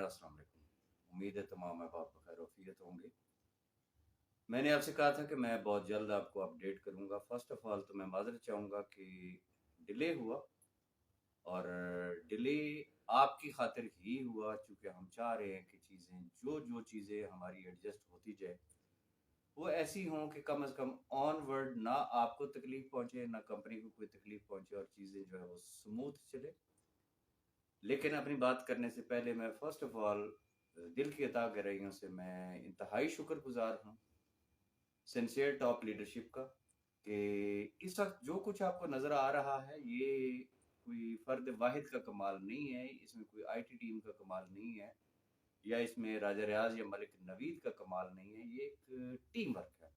अस्सलाम वालेकुम। उम्मीद है तमाम अहबाब बखैर वफ़ियत होंगे। मैंने आपसे कहा था कि मैं बहुत जल्द आपको अपडेट करूँगा। फ़र्स्ट ऑफ़ ऑल तो मैं माज़रत चाहूँगा कि डिले हुआ, और डिले आपकी ख़ातिर ही हुआ, चूँकि हम चाह रहे हैं कि चीज़ें जो चीज़ें हमारी एडजस्ट होती जाए, वो ऐसी हों कि कम से कम ऑनवर्ड ना आपको तकलीफ़ पहुँचे, ना कंपनी को कोई तकलीफ़ पहुँचे, और चीज़ें जो है वो स्मूथ चले। लेकिन अपनी बात करने से पहले मैं फ़र्स्ट ऑफ़ ऑल दिल की अता गहराइयों से मैं इंतहाई शुक्रगुज़ार हूँ सिंसियर टॉप लीडरशिप का, कि इस वक़्त जो कुछ आपको नज़र आ रहा है, ये कोई फ़र्द वाहिद का कमाल नहीं है, इसमें कोई आईटी टीम का कमाल नहीं है, या इसमें राजा रियाज़ या मलिक नवीद का कमाल नहीं है, ये एक टीम वर्क है।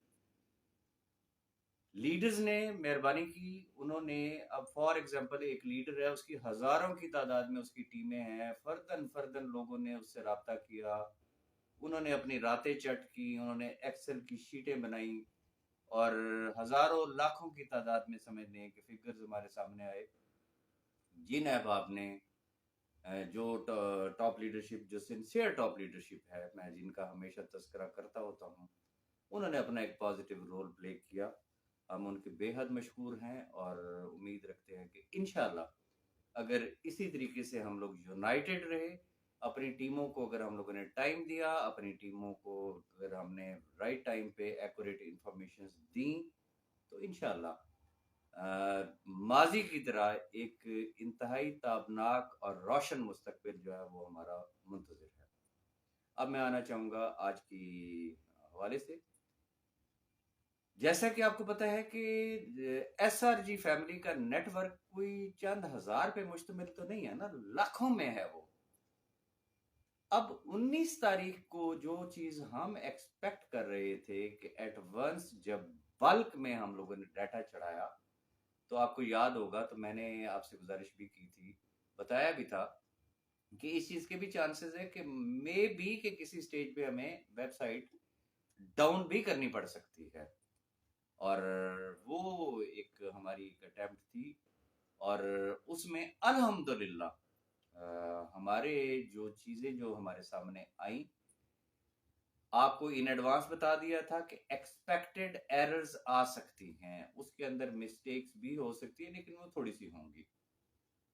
लीडर्स ने मेहरबानी की, उन्होंने अब फॉर एग्ज़ाम्पल एक लीडर है, उसकी हज़ारों की तादाद में उसकी टीमें हैं, फ़र्दन-फ़र्दन लोगों ने उससे राब्ता किया, उन्होंने अपनी रातें चट की, उन्होंने एक्सेल की शीटें बनाई, और हज़ारों लाखों की तादाद में समझ लें कि फ़िगर्स हमारे सामने आए। जिन अहबाब ने जो टॉप लीडरशिप, जो सिंसियर टॉप लीडरशिप है, मैं जिनका हमेशा तज़किरा करता होता हूँ, उन्होंने अपना एक पॉजिटिव रोल प्ले किया। हम उनके बेहद मशहूर हैं, और उम्मीद रखते हैं कि इंशाल्लाह अगर इसी तरीके से हम लोग यूनाइटेड रहे, अपनी टीमों को अगर हम लोगों ने टाइम दिया, अपनी टीमों को अगर हमने राइट टाइम पे एक्यूरेट इंफॉर्मेशन दी, तो इंशाल्लाह माजी की तरह एक इंतहाई ताबनाक और रोशन मुस्तकबिल जो है वो हमारा मुंतज़िर है। अब मैं आना चाहूँगा आज की हवाले से। जैसा कि आपको पता है कि एसआरजी फैमिली का नेटवर्क कोई चंद हज़ार पे मुश्तमिल तो नहीं है ना, लाखों में है वो। अब 19 तारीख को जो चीज़ हम एक्सपेक्ट कर रहे थे कि एट वंस जब बल्क में हम लोगों ने डाटा चढ़ाया, तो आपको याद होगा, तो मैंने आपसे गुज़ारिश भी की थी, बताया भी था कि इस चीज़ के भी चांसेस है कि मे बी कि किसी स्टेज पे हमें वेबसाइट डाउन भी करनी पड़ सकती है। और वो एक हमारी एक अटेम्प्ट थी, और उसमें अल्हम्दुलिल्लाह हमारे जो चीज़ें जो हमारे सामने आई, आपको इन एडवांस बता दिया था कि एक्सपेक्टेड एरर्स आ सकती हैं, उसके अंदर मिस्टेक्स भी हो सकती है, लेकिन वो थोड़ी सी होंगी।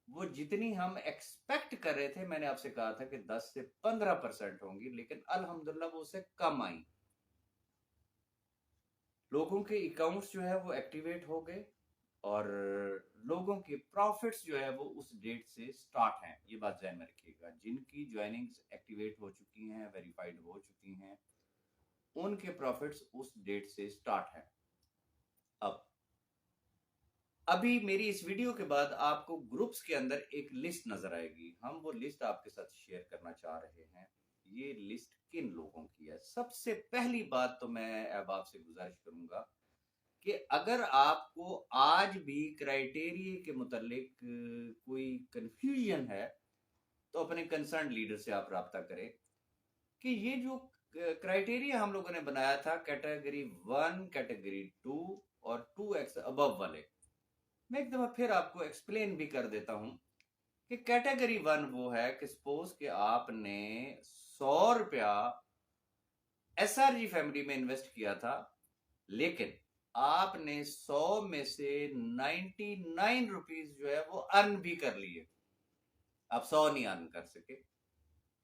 वो जितनी हम एक्सपेक्ट कर रहे थे, मैंने आपसे कहा था कि 10 से 15% होंगी, लेकिन अल्हम्दुलिल्लाह वो उससे कम आई। लोगों के अकाउंट्स जो है वो एक्टिवेट हो गए, और लोगों के प्रॉफिट्स जो है वो उस डेट से स्टार्ट हैं। ये बात ध्यान में रखिएगा, जिनकी ज्वाइनिंग्स एक्टिवेट हो चुकी हैं, वेरीफाइड हो चुकी हैं, उनके प्रॉफिट्स उस डेट से स्टार्ट हैं। अब अभी मेरी इस वीडियो के बाद आपको ग्रुप्स के अंदर एक लिस्ट नजर आएगी, हम वो लिस्ट आपके साथ शेयर करना चाह रहे हैं। ये लिस्ट किन लोगों की है? सबसे पहली बात तो मैं अब आपसे गुजारिश करूंगा कि अगर आपको आज भी क्राइटेरिया के मुतालिक कोई कंफ्यूजन है, तो अपने कंसर्न लीडर से आप राब्ता करें कि ये जो क्राइटेरिया हम लोगों ने बनाया था, कैटेगरी 1, कैटेगरी 2 और 2x अबव वाले, मैं एक दफा फिर आपको एक्सप्लेन भी कर देता हूं कि कैटेगरी 1 वो है कि सपोज कि आपने 100 रुपया एसआरजी फैमिली में इन्वेस्ट किया था, लेकिन आपने 100 में से 99 रुपीज जो है वो अर्न भी कर लिए, आप 100 नहीं अर्न कर सके।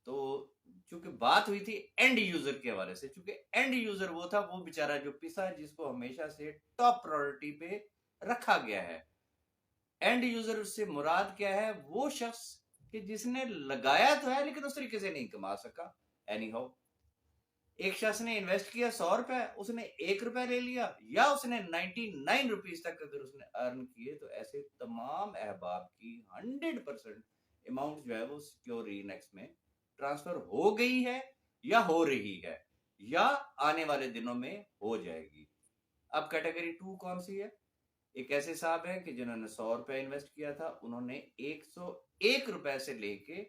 तो चूंकि बात हुई थी एंड यूजर के हवाले से, चूंकि एंड यूजर वो था, वो बेचारा जो पिसा, जिसको हमेशा से टॉप प्रायोरिटी पे रखा गया है। एंड यूजर से मुराद क्या है? वो शख्स कि जिसने लगाया तो है, लेकिन उस तरीके से नहीं कमा सका। एनी हाउ, एक शख्स ने इन्वेस्ट किया 100 रुपए, उसने 1 रुपया ले लिया, या उसने 99 रुपीज तक अगर उसने अर्न किए, तो ऐसे तमाम अहबाब की 100% अमाउंट जो है वो सिक्योर रीनेक्स में ट्रांसफर हो गई है, या हो रही है, या आने वाले दिनों में हो जाएगी। अब कैटेगरी 2 कौन सी है? एक ऐसे साहब हैं कि जिन्होंने 100 रुपया इन्वेस्ट किया था, उन्होंने 101 रुपए से लेके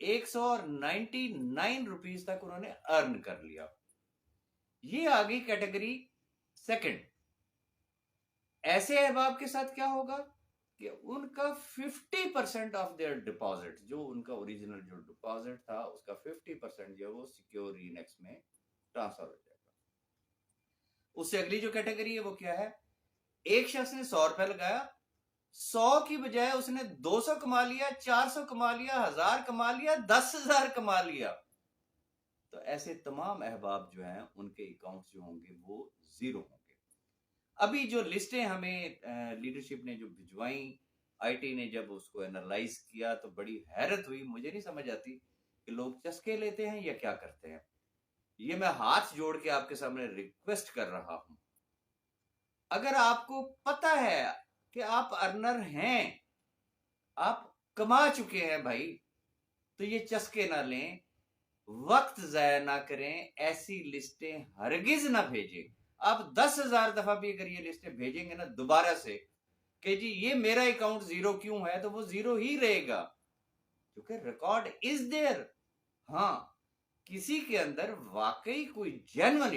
199 रुपीज तक उन्होंने अर्न कर लिया। ये आ गई कैटेगरी सेकंड। ऐसे अहबाब के साथ क्या होगा? कि उनका 50% ऑफ देयर डिपॉजिट, जो उनका ओरिजिनल जो डिपॉजिट था उसका 50% जो है वो सिक्योर ईएनएक्स में ट्रांसफर हो जाएगा। उससे अगली जो कैटेगरी है वो क्या है, एक शख्स ने 100 रुपए लगाया, 100 की बजाय उसने 200 कमा लिया, 400 कमा लिया, 1000 कमा लिया, 10,000 कमा लिया, तो ऐसे तमाम अहबाब जो हैं उनके अकाउंट्स जो होंगे वो जीरो होंगे। अभी जो लिस्टें हमें लीडरशिप ने जो भिजवाई, आईटी ने जब उसको एनालाइज किया तो बड़ी हैरत हुई। मुझे नहीं समझ आती कि लोग चस्के लेते हैं या क्या करते हैं। ये मैं हाथ जोड़ के आपके सामने रिक्वेस्ट कर रहा हूं, अगर आपको पता है कि आप अर्नर हैं, आप कमा चुके हैं भाई, तो ये चस्के ना लें, वक्त जाया ना करें, ऐसी लिस्टें हरगिज ना भेजें। आप 10,000 दफा भी अगर ये लिस्टें भेजेंगे ना दोबारा से कि जी ये मेरा अकाउंट जीरो क्यों है, तो वो जीरो ही रहेगा, क्योंकि रिकॉर्ड इज देयर। हाँ, किसी के अंदर वाकई कोई जेन्युइन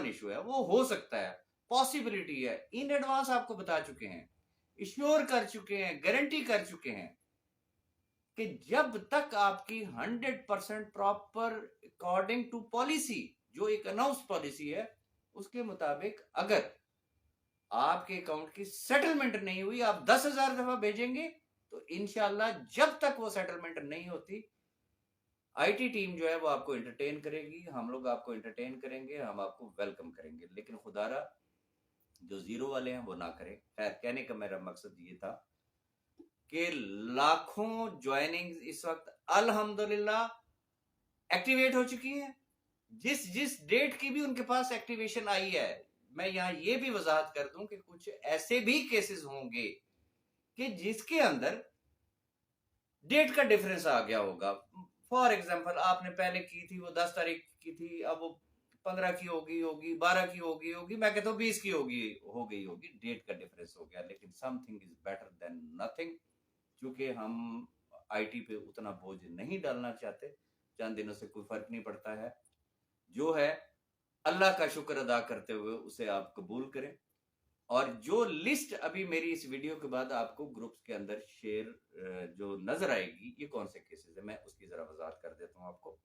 इशू है, वो हो सकता है, पॉसिबिलिटी है, इन एडवांस आपको बता चुके हैं, इश्योर कर चुके हैं, गारंटी कर चुके हैं कि जब तक आपकी 100% प्रॉपर अकॉर्डिंग टू पॉलिसी, जो एक अनाउंस पॉलिसी है उसके मुताबिक अगर आपके अकाउंट की सेटलमेंट नहीं हुई, आप 10,000 दफा भेजेंगे तो इंशाल्लाह जब तक वो सेटलमेंट नहीं होती, आईटी टीम जो है वो आपको एंटरटेन करेगी, हम लोग आपको एंटरटेन करेंगे, हम आपको वेलकम करेंगे, लेकिन खुदारा जो जीरो वाले हैं वो ना करें। खैर, कहने का मेरा मकसद ये था कि लाखों ज्वाइनिंग इस वक्त अल्हम्दुलिल्लाह एक्टिवेट हो चुकी है। जिस जिस डेट की भी उनके पास एक्टिवेशन आई है, मैं यहां ये भी वजाहत कर दूं कि कुछ ऐसे भी केसेस होंगे कि जिसके अंदर डेट का डिफरेंस आ गया होगा। फॉर एग्जाम्पल, आपने पहले की थी वो 10 तारीख की थी, अब वो 15 की होगी, 12 की होगी, मैं कहता हूँ 20 की हो गई होगी, डेट का डिफरेंस हो गया, लेकिन something is better than nothing. क्योंकि हम आईटी पे उतना बोझ नहीं डालना चाहते, चंद दिनों से कोई फर्क नहीं पड़ता है, जो है अल्लाह का शुक्र अदा करते हुए उसे आप कबूल करें। और जो लिस्ट अभी मेरी इस वीडियो के बाद आपको ग्रुप्स के अंदर शेयर जो नजर आएगी, ये कौन से केसेस है, मैं उसकी जरा वजाहत कर देता हूं आपको।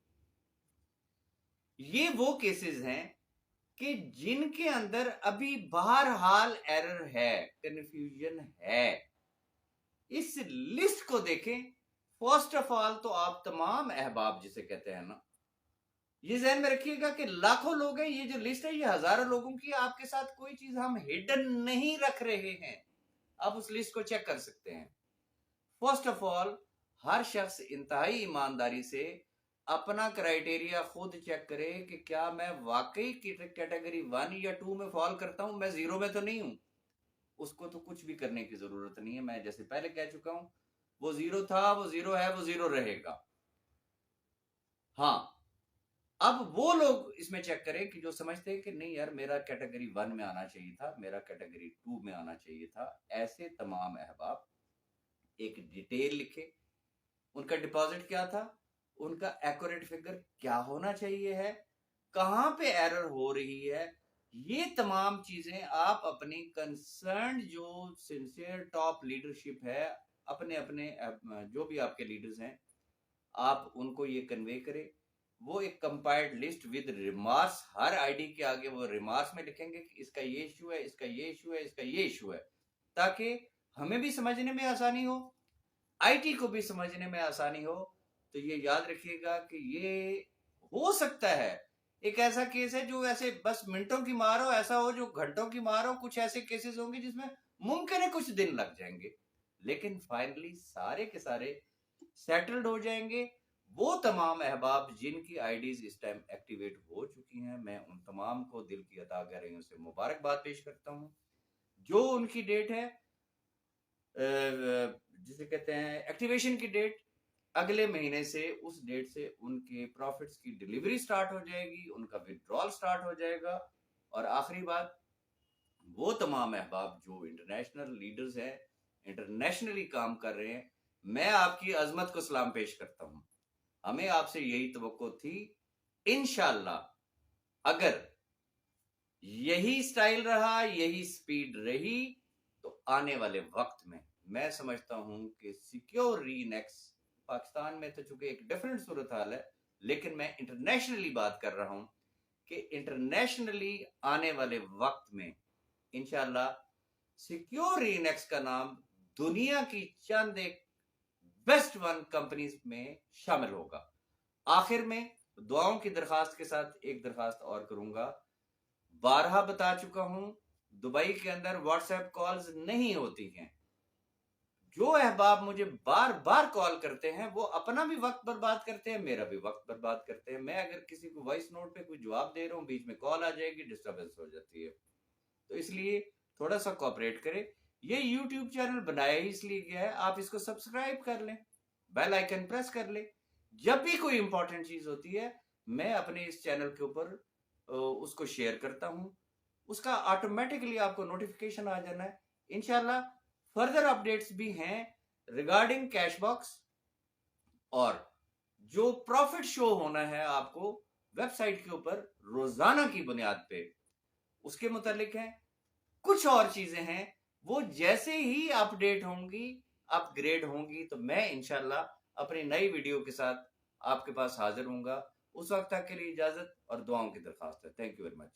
ये वो केसेस हैं कि जिनके अंदर अभी बहरहाल एरर है, कंफ्यूजन है। इस लिस्ट को देखें। फर्स्ट ऑफ ऑल तो आप तमाम अहबाब जिसे कहते हैं ना, ये ध्यान में रखिएगा कि लाखों लोग हैं, ये जो लिस्ट है ये हजारों लोगों की, आपके साथ कोई चीज हम हिडन नहीं रख रहे हैं, आप उस लिस्ट को चेक कर सकते हैं। फर्स्ट ऑफ ऑल, हर शख्स इंतहाई ईमानदारी से अपना क्राइटेरिया खुद चेक करे कि क्या मैं वाकई कैटेगरी 1 या 2 में फॉल करता हूं, मैं जीरो में तो नहीं हूं। उसको तो कुछ भी करने की जरूरत नहीं है, मैं जैसे पहले कह चुका हूं, वो जीरो था, वो जीरो है, वो जीरो रहेगा। हाँ, अब वो लोग इसमें चेक करें कि जो समझते हैं कि नहीं यार मेरा कैटेगरी 1 में आना चाहिए था, मेरा कैटेगरी 2 में आना चाहिए था, ऐसे तमाम अहबाब एक डिटेल लिखे, उनका डिपॉजिट क्या था, उनका एक्यूरेट फिगर क्या होना चाहिए है, कहां पे एरर हो रही है, ये तमाम चीजें आप अपनी कंसर्न जो सिंसियर टॉप लीडरशिप है, अपने अपने जो भी आपके लीडर्स हैं, आप उनको ये कन्वे करें। वो एक compiled list with remarks, her ID के आगे वो रिमार्क्स में लिखेंगे कि इसका ये इशू है, इसका ये इशू है, इसका ये इशू है, ताकि हमें भी समझने में आसानी हो, आईटी को भी समझने में आसानी हो। तो ये याद रखिएगा कि ये हो सकता है एक ऐसा केस है जो ऐसे बस मिनटों की मार हो, ऐसा हो जो घंटों की मार हो, कुछ ऐसे केसेस होंगे जिसमें मुमकिन है कुछ दिन लग जाएंगे, लेकिन फाइनली सारे के सारे सेटल्ड हो जाएंगे। वो तमाम अहबाब जिनकी आईडीज इस टाइम एक्टिवेट हो चुकी हैं, मैं उन तमाम को दिल की अता गहराइयों से मुबारकबाद पेश करता हूं। जो उनकी डेट है, जिसे कहते हैं एक्टिवेशन की डेट, अगले महीने से उस डेट से उनके प्रॉफिट्स की डिलीवरी स्टार्ट हो जाएगी, उनका विड्रॉल स्टार्ट हो जाएगा। और आखिरी बात, वो तमाम अहबाब जो इंटरनेशनल लीडर्स हैं, इंटरनेशनली काम कर रहे हैं, मैं आपकी अजमत को सलाम पेश करता हूं। हमें आपसे यही तवक्को थी, इंशाल्लाह अगर यही स्टाइल रहा, यही स्पीड रही, तो आने वाले वक्त में मैं समझता हूं कि सिक्योर रीनेक्स पाकिस्तान में तो चूंकि एक डिफरेंट सूरत हाल है, लेकिन मैं इंटरनेशनली बात कर रहा हूं कि इंटरनेशनली आने वाले वक्त में इंशाल्लाह सिक्योर रीनेक्स का नाम दुनिया की चंद एक बेस्ट वन कंपनीज में शामिल होगा। आखिर में दुआओं की दरखास्त के साथ एक दरखास्त और करूंगा। बारहा बता चुका हूं, दुबई के अंदर व्हाट्सएप कॉल्स नहीं होती हैं। जो अहबाब मुझे बार बार कॉल करते हैं वो अपना भी वक्त बर्बाद करते हैं, मेरा भी वक्त बर्बाद करते हैं। मैं अगर किसी को वॉइस नोट पे कोई जवाब दे रहा हूं, बीच में कॉल आ जाएगी, डिस्टर्बेंस हो जाती है। तो इसलिए थोड़ा सा कोऑपरेट करें। ये यूट्यूब चैनल बनाया ही इसलिए गया है, आप इसको सब्सक्राइब कर लें, बेल आइकन प्रेस कर लें। जब भी कोई इंपॉर्टेंट चीज होती है मैं अपने इस चैनल के ऊपर उसको शेयर करता हूं, उसका ऑटोमेटिकली आपको नोटिफिकेशन आ जाना है। इंशाल्लाह फर्दर अपडेट्स भी हैं रिगार्डिंग कैश बॉक्स, और जो प्रॉफिट शो होना है आपको वेबसाइट के ऊपर रोजाना की बुनियाद पे, उसके मुतालिक है। कुछ और चीजें हैं वो जैसे ही अपडेट होंगी, अपग्रेड होंगी, तो मैं इंशाल्लाह अपनी नई वीडियो के साथ आपके पास हाजिर होऊंगा। उस वक्त तक के लिए इजाजत और दुआओं की दरखास्त है। Thank you very much.